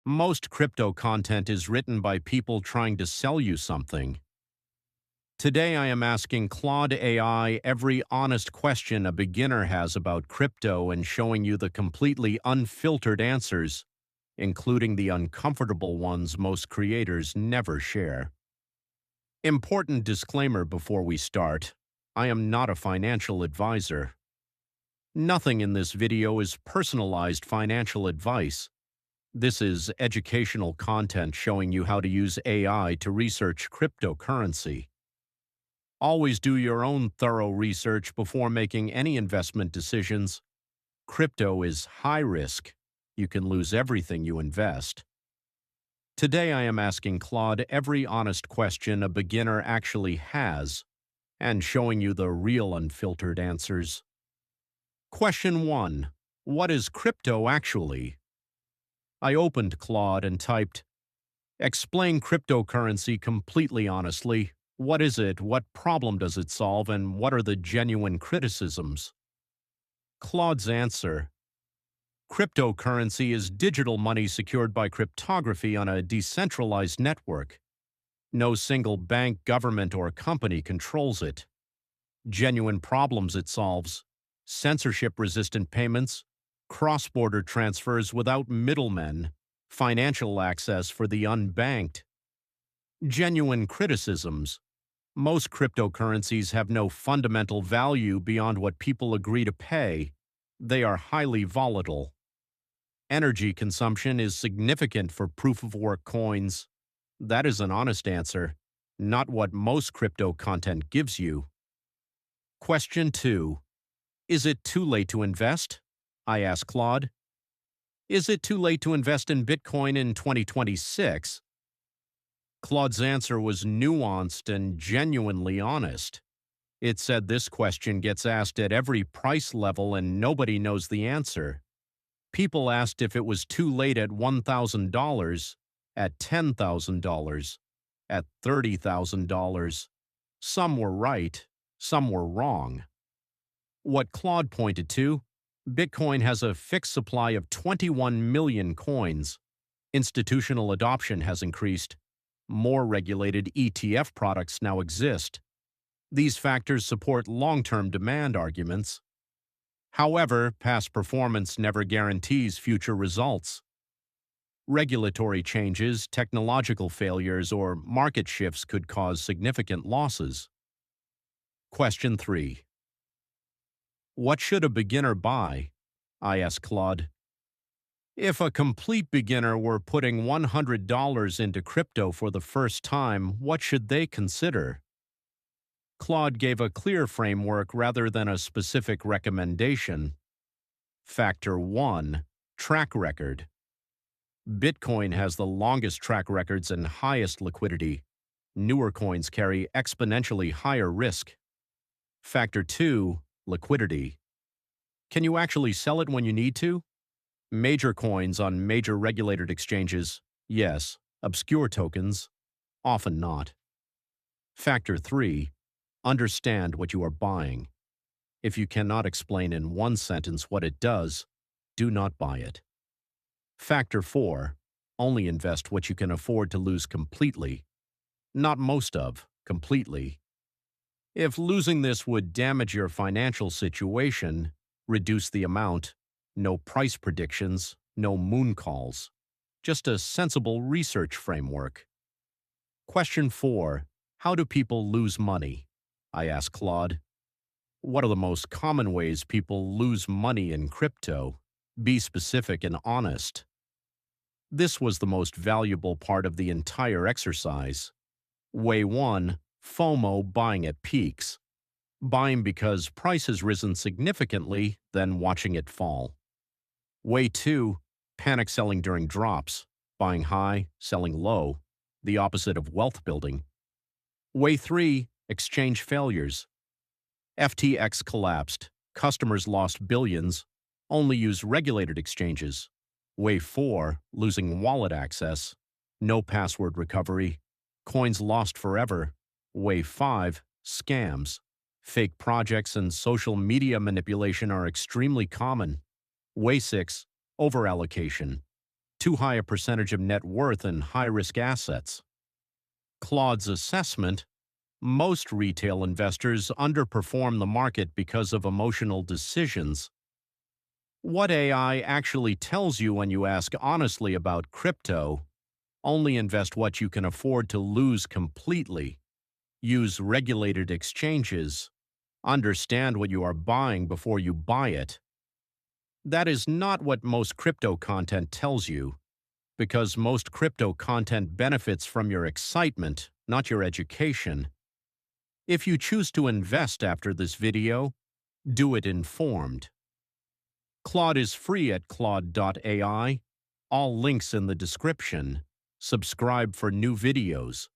Most crypto content is written by people trying to sell you something. Today I am asking Claude AI every honest question a beginner has about crypto and showing you the completely unfiltered answers, including the uncomfortable ones most creators never share. Important disclaimer before we start: I am not a financial advisor. Nothing in this video is personalized financial advice. This is educational content showing you how to use AI to research cryptocurrency. Always do your own thorough research before making any investment decisions. Crypto is high risk. You can lose everything you invest. Today I am asking Claude every honest question a beginner actually has and showing you the real unfiltered answers. Question 1. What is crypto actually? I opened Claude and typed, "Explain cryptocurrency completely honestly. What is it, what problem does it solve, and what are the genuine criticisms?" Claude's answer: cryptocurrency is digital money secured by cryptography on a decentralized network. No single bank, government, or company controls it. Genuine problems it solves: censorship-resistant payments, cross-border transfers without middlemen, financial access for the unbanked. Genuine criticisms: most cryptocurrencies have no fundamental value beyond what people agree to pay. They are highly volatile. Energy consumption is significant for proof-of-work coins. That is an honest answer, not what most crypto content gives you. Question 2. Is it too late to invest? I asked Claude. Is it too late to invest in Bitcoin in 2026? Claude's answer was nuanced and genuinely honest. It said this question gets asked at every price level and nobody knows the answer. People asked if it was too late at $1,000, at $10,000, at $30,000. Some were right, some were wrong. What Claude pointed to: Bitcoin has a fixed supply of 21 million coins. Institutional adoption has increased. More regulated ETF products now exist. These factors support long-term demand arguments. However, past performance never guarantees future results. Regulatory changes, technological failures, or market shifts could cause significant losses. Question 3. What should a beginner buy? I asked Claude. If a complete beginner were putting $100 into crypto for the first time, what should they consider? Claude gave a clear framework rather than a specific recommendation. Factor 1. Track record. Bitcoin has the longest track records and highest liquidity. Newer coins carry exponentially higher risk. Factor 2. Liquidity. Can you actually sell it when you need to? Major coins on major regulated exchanges, yes. Obscure tokens, often not. Factor 3. Understand what you are buying. If you cannot explain in one sentence what it does, do not buy it. Factor 4. Only invest what you can afford to lose completely. Not most of, completely. If losing this would damage your financial situation, reduce the amount. No price predictions, no moon calls. Just a sensible research framework. Question 4. How do people lose money? I asked Claude. What are the most common ways people lose money in crypto? Be specific and honest. This was the most valuable part of the entire exercise. Way 1. FOMO, buying at peaks. Buying because price has risen significantly, then watching it fall. Way 2. Panic selling during drops. Buying high, selling low. The opposite of wealth building. Way 3. Exchange failures. FTX collapsed. Customers lost billions. Only use regulated exchanges. Way 4. Losing wallet access. No password recovery. Coins lost forever. Way 5. Scams. Fake projects and social media manipulation are extremely common. Way 6. Overallocation. too high a percentage of net worth in high-risk assets. Claude's assessment: most retail investors underperform the market because of emotional decisions. What AI actually tells you when you ask honestly about crypto: only invest what you can afford to lose completely. Use regulated exchanges. Understand what you are buying before you buy it. That is not what most crypto content tells you, because most crypto content benefits from your excitement, not your education. If you choose to invest after this video, do it informed. Claude is free at Claude AI. All links in the description. Subscribe for new videos.